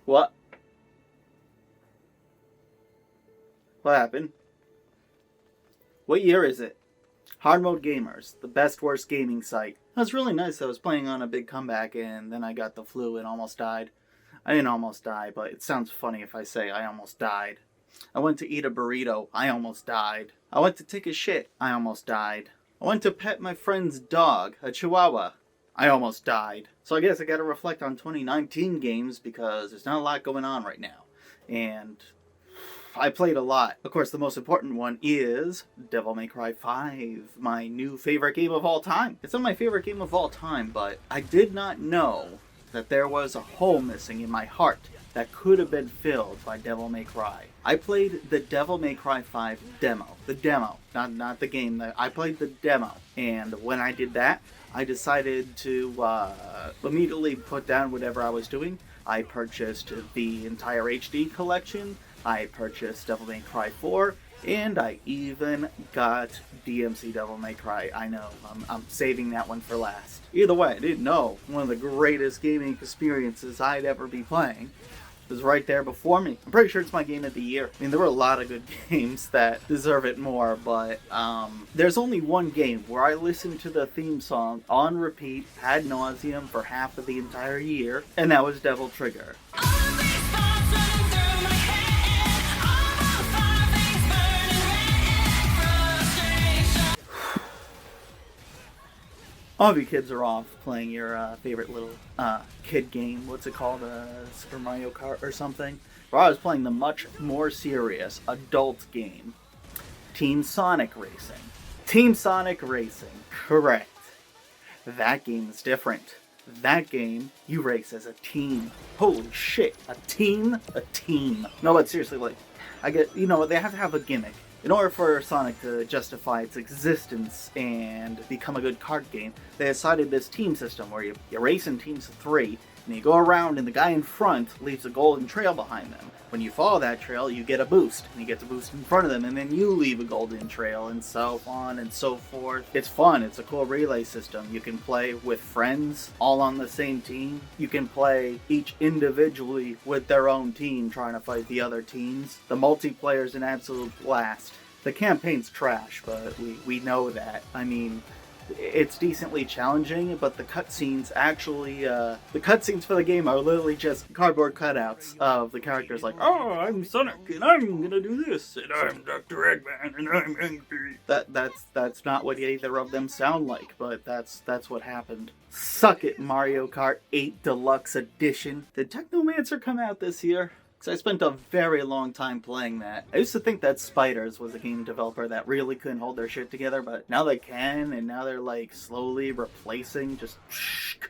What? What happened? What year is it? Hard Mode Gamers, the best worst gaming site. That was really nice. I was playing on a big comeback and then I got the flu and almost died. I didn't almost die, but it sounds funny if I say I almost died. I went to eat a burrito. I almost died. I went to take a shit. I almost died. I went to pet my friend's dog, a chihuahua. I almost died. So I guess I gotta reflect on 2019 games because there's not a lot going on right now. And I played a lot. Of course, the most important one is Devil May Cry 5, my new favorite game of all time. It's not my favorite game of all time, but I did not know that there was a hole missing in my heart that could have been filled by Devil May Cry. I played the Devil May Cry 5 demo. The demo, not the game. I played the demo. And when I did that, I decided to immediately put down whatever I was doing. I purchased the entire HD collection. I purchased Devil May Cry 4. And I even got DMC Devil May Cry. I know, I'm saving that one for last. Either way, I didn't know. One of the greatest gaming experiences I'd ever be playing was right there before me. I'm pretty sure it's my game of the year. I mean, there were a lot of good games that deserve it more, but there's only one game where I listened to the theme song on repeat ad nauseum for half of the entire year, and that was Devil Trigger. All of you kids are off playing your favorite little kid game. What's it called? Super Mario Kart or something? Where I was playing the much more serious adult game, Team Sonic Racing. Team Sonic Racing. Correct. That game is different. That game, you race as a team. Holy shit. A team? A team. No, but seriously, like, I get, they have to have a gimmick. In order for Sonic to justify its existence and become a good card game, they decided this team system where you race in teams of 3, and you go around and the guy in front leaves a golden trail behind them. When you follow that trail, you get a boost, and you get the boost in front of them, and then you leave a golden trail, and so on and so forth. It's fun. It's a cool relay system. You can play with friends, all on the same team. You can play each individually with their own team, trying to fight the other teams. The multiplayer's an absolute blast. The campaign's trash, but we know that. I mean, it's decently challenging, but the cutscenes actually, the cutscenes for the game are literally just cardboard cutouts of the characters like, oh, I'm Sonic, and I'm gonna do this, and I'm Dr. Eggman, and I'm angry. That's not what either of them sound like, but that's what happened. Suck it, Mario Kart 8 Deluxe Edition. Did Technomancer come out this year? I spent a very long time playing that. I used to think that Spiders was a game developer that really couldn't hold their shit together, but now they can, and now they're like slowly replacing, just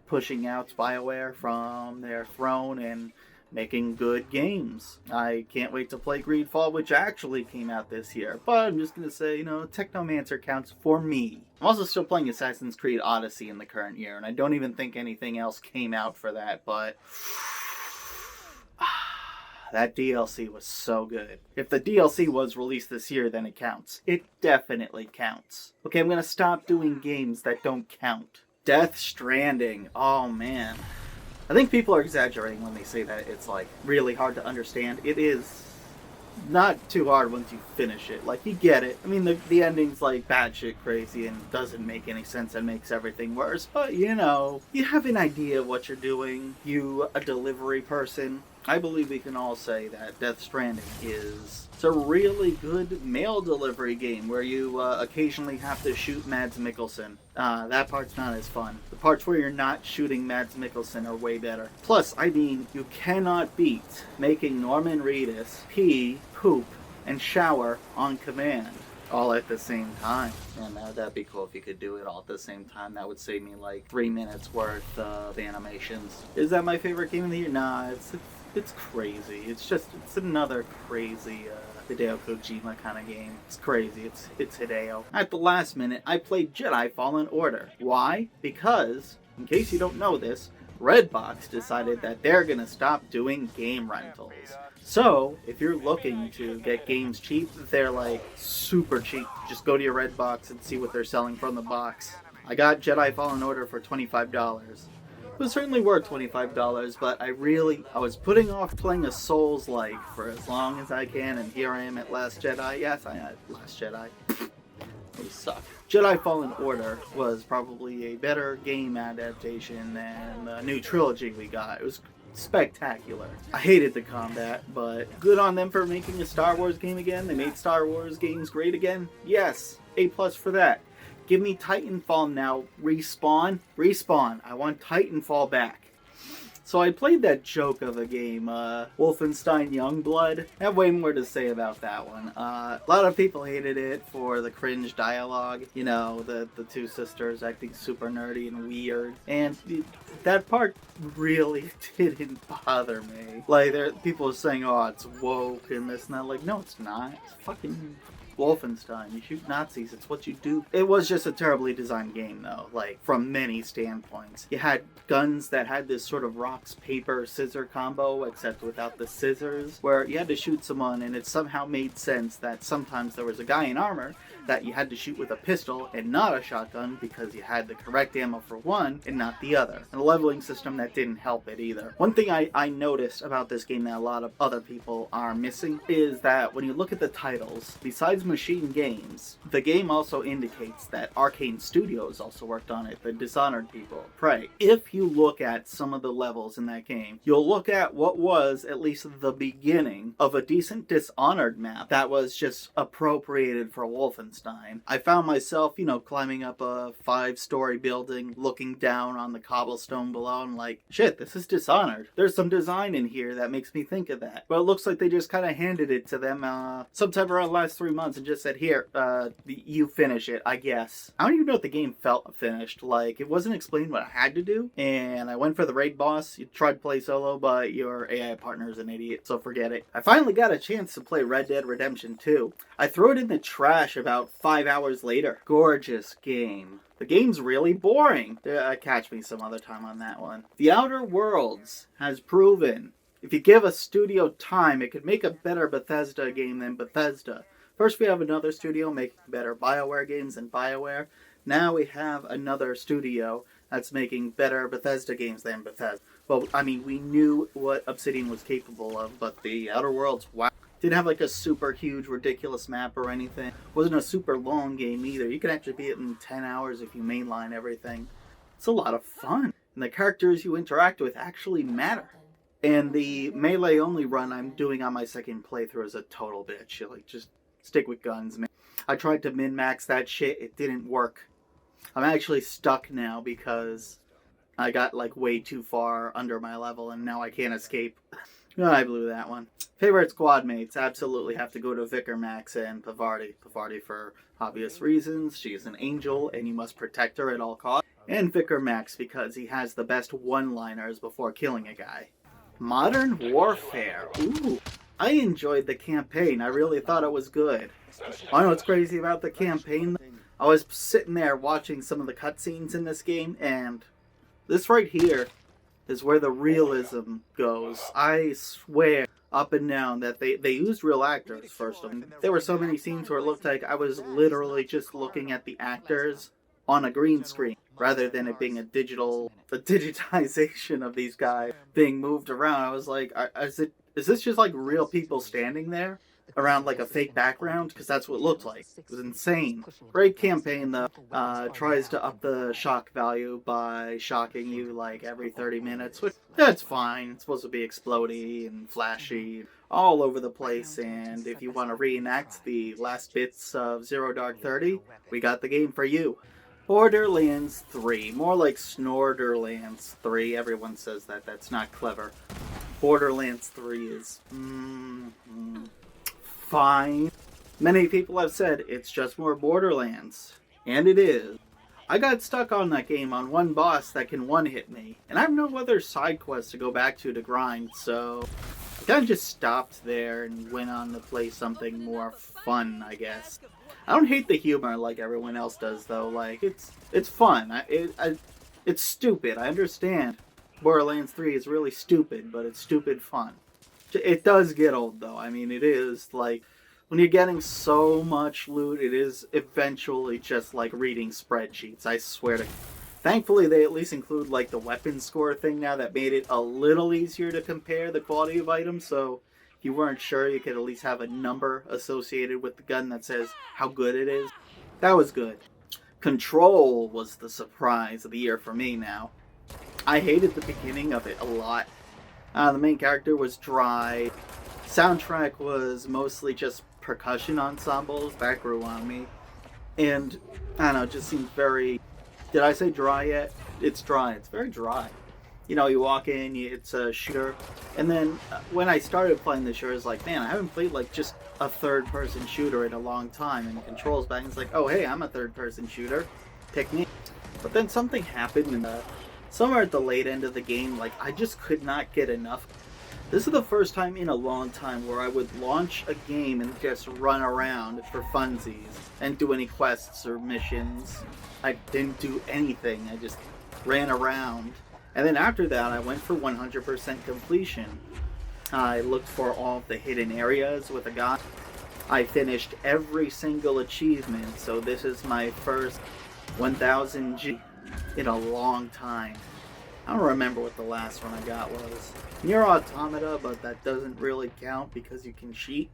pushing out BioWare from their throne and making good games. I can't wait to play Greedfall, which actually came out this year, but I'm just gonna say, Technomancer counts for me. I'm also still playing Assassin's Creed Odyssey in the current year, and I don't even think anything else came out for that, but that DLC was so good. If the DLC was released this year, then it counts. It definitely counts. Okay, I'm gonna stop doing games that don't count. Death Stranding. Oh, man. I think people are exaggerating when they say that it's, like, really hard to understand. It is not too hard once you finish it. Like, you get it. I mean, the ending's, like, batshit crazy and doesn't make any sense and makes everything worse. But, you have an idea of what you're doing. You, a delivery person. I believe we can all say that Death Stranding is a really good mail delivery game where you occasionally have to shoot Mads Mikkelsen. That part's not as fun. The parts where you're not shooting Mads Mikkelsen are way better. Plus, I mean, you cannot beat making Norman Reedus pee, poop, and shower on command. All at the same time. And that'd be cool if you could do it all at the same time. That would save me like 3 minutes worth of animations. Is that my favorite game of the year? Nah, it's crazy. It's another crazy Hideo Kojima kind of game. It's crazy. It's Hideo. At the last minute, I played Jedi Fallen Order. Why? Because, in case you don't know this, Redbox decided that they're gonna stop doing game rentals. So, if you're looking to get games cheap, they're like super cheap. Just go to your Redbox and see what they're selling from the box. I got Jedi Fallen Order for $25. It was certainly worth $25, but I was putting off playing a Souls-like for as long as I can, and here I am at Last Jedi. Yes, I had Last Jedi. They suck. Jedi Fallen Order was probably a better game adaptation than the new trilogy we got. It was spectacular. I hated the combat, but good on them for making a Star Wars game again. They made Star Wars games great again. Yes, A+ for that. Give me Titanfall now. Respawn. I want Titanfall back. So I played that joke of a game, Wolfenstein Youngblood. I have way more to say about that one. A lot of people hated it for the cringe dialogue. You know, the two sisters acting super nerdy and weird. And that part really didn't bother me. Like, people were saying, oh, it's woke and this and that. Like, no, it's not. It's fucking Wolfenstein. You shoot Nazis. It's what you do. It was just a terribly designed game, though, like, from many standpoints. You had guns that had this sort of rocks, paper, scissor combo, except without the scissors, where you had to shoot someone, and it somehow made sense that sometimes there was a guy in armor that you had to shoot with a pistol and not a shotgun because you had the correct ammo for one and not the other. And a leveling system that didn't help it either. One thing I noticed about this game that a lot of other people are missing is that when you look at the titles, besides Machine Games, the game also indicates that Arcane Studios also worked on it, the Dishonored people. Prey. If you look at some of the levels in that game, you'll look at what was at least the beginning of a decent Dishonored map that was just appropriated for Wolfenstein. I found myself, climbing up a 5-story building, looking down on the cobblestone below, and like, shit, this is Dishonored. There's some design in here that makes me think of that. But it looks like they just kind of handed it to them sometime around the last 3 months and just said, here, you finish it, I guess. I don't even know if the game felt finished. Like, it wasn't explained what I had to do, and I went for the raid boss. You tried to play solo, but your AI partner is an idiot, so forget it. I finally got a chance to play Red Dead Redemption 2. I threw it in the trash about 5 hours later. Gorgeous game. The game's really boring. Catch me some other time on that one. The Outer Worlds has proven if you give a studio time, it could make a better Bethesda game than Bethesda. First we have another studio making better BioWare games than BioWare. Now we have another studio that's making better Bethesda games than Bethesda. Well, I mean, we knew what Obsidian was capable of, but the Outer Worlds, wow. Didn't have like a super huge, ridiculous map or anything. Wasn't a super long game either. You could actually beat it in 10 hours if you mainline everything. It's a lot of fun. And the characters you interact with actually matter. And the melee only run I'm doing on my second playthrough is a total bitch. You just stick with guns, man. I tried to min-max that shit. It didn't work. I'm actually stuck now because I got like way too far under my level and now I can't escape. No, I blew that one. Favorite squad mates absolutely have to go to Vicar Max and Pavardi. Pavardi for obvious reasons. She is an angel and you must protect her at all costs. And Vicar Max because he has the best one-liners before killing a guy. Modern Warfare. Ooh. I enjoyed the campaign. I really thought it was good. I know what's crazy about the campaign? I was sitting there watching some of the cutscenes in this game and this right here is where the realism goes. I swear up and down that they used real actors first of all. There were so many scenes where it looked like I was literally just looking at the actors on a green screen rather than it being a digitization of these guys being moved around. I was like, is this just like real people standing there around like a fake background? Because that's what it looked like. It was insane. Great campaign though. Tries to up the shock value by shocking you like every 30 minutes, which that's fine. It's supposed to be explodey and flashy all over the place, and if you want to reenact the last bits of Zero Dark 30, we got the game for you. Borderlands 3. More like Snorderlands 3. Everyone says that. That's not clever. Borderlands 3 is fine. Many people have said it's just more Borderlands. And it is. I got stuck on that game on one boss that can one-hit me. And I have no other side quests to go back to grind, so I kind of just stopped there and went on to play something more fun, I guess. I don't hate the humor like everyone else does, though. Like, it's fun. It's stupid. I understand. Borderlands 3 is really stupid, but it's stupid fun. It does get old, though. I mean, it is, like, when you're getting so much loot, it is eventually just like reading spreadsheets. I swear to Thankfully, they at least include like the weapon score thing now that made it a little easier to compare the quality of items. So if you weren't sure, you could at least have a number associated with the gun that says how good it is. That was good. Control was the surprise of the year for me now. I hated the beginning of it a lot. The main character was dry. Soundtrack was mostly just percussion ensembles. That grew on me. And, I don't know, it just seemed very... Did I say dry yet? It's dry. It's very dry. You know, you walk in, it's a shooter. And then when I started playing the shooter, I was like, man, I haven't played like just a third-person shooter in a long time. And Control's back, and it's like, oh, hey, I'm a third-person shooter. Pick me. But then something happened, and somewhere at the late end of the game, like, I just could not get enough. This is the first time in a long time where I would launch a game and just run around for funsies and do any quests or missions. I didn't do anything. I just ran around. And then after that, I went for 100% completion. I looked for all of the hidden areas with a gun. I finished every single achievement, so this is my first 1000 G in a long time. I don't remember what the last one I got was. Near Automata, but that doesn't really count because you can cheat.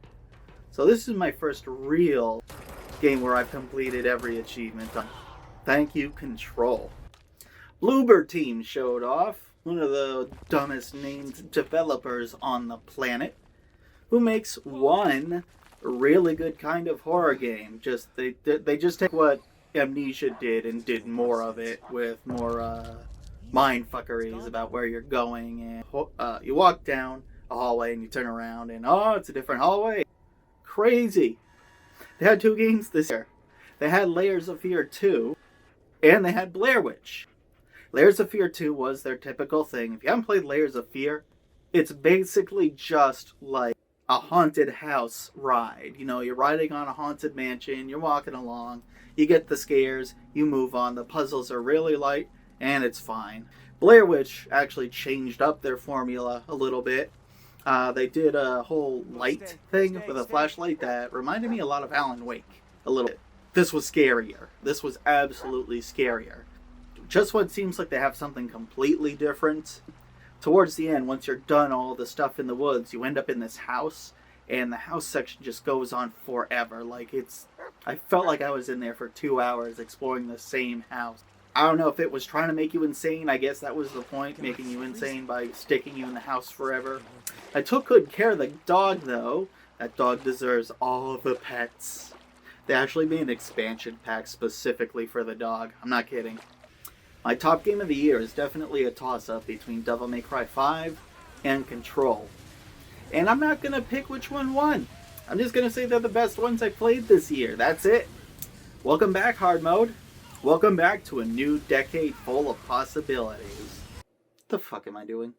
So this is my first real game where I've completed every achievement. Thank you, Control. Bloober Team showed off, one of the dumbest named developers on the planet, who makes one really good kind of horror game. They just take what Amnesia did and did more of it with more mindfuckeries about where you're going, and you walk down a hallway and you turn around and oh, it's a different hallway. Crazy. They had 2 games this year. They had Layers of Fear 2 and they had Blair Witch. Layers of Fear 2 was their typical thing. If you haven't played Layers of Fear, it's basically just like a haunted house ride. You know, you're riding on a haunted mansion, you're walking along, you get the scares, you move on, the puzzles are really light, and it's fine. Blair Witch actually changed up their formula a little bit. They did a whole light thing with a flashlight that reminded me a lot of Alan Wake. A little bit. This was scarier. This was absolutely scarier. Just when it seems like they have something completely different, towards the end, once you're done all the stuff in the woods, you end up in this house, and the house section just goes on forever. Like, I felt like I was in there for 2 hours exploring the same house. I don't know if it was trying to make you insane. I guess that was the point, making you insane by sticking you in the house forever. I took good care of the dog, though. That dog deserves all of the pets. They actually made an expansion pack specifically for the dog. I'm not kidding. My top game of the year is definitely a toss-up between Devil May Cry 5 and Control. And I'm not going to pick which one won. I'm just going to say they're the best ones I played this year. That's it. Welcome back, Hard Mode. Welcome back to a new decade full of possibilities. What the fuck am I doing?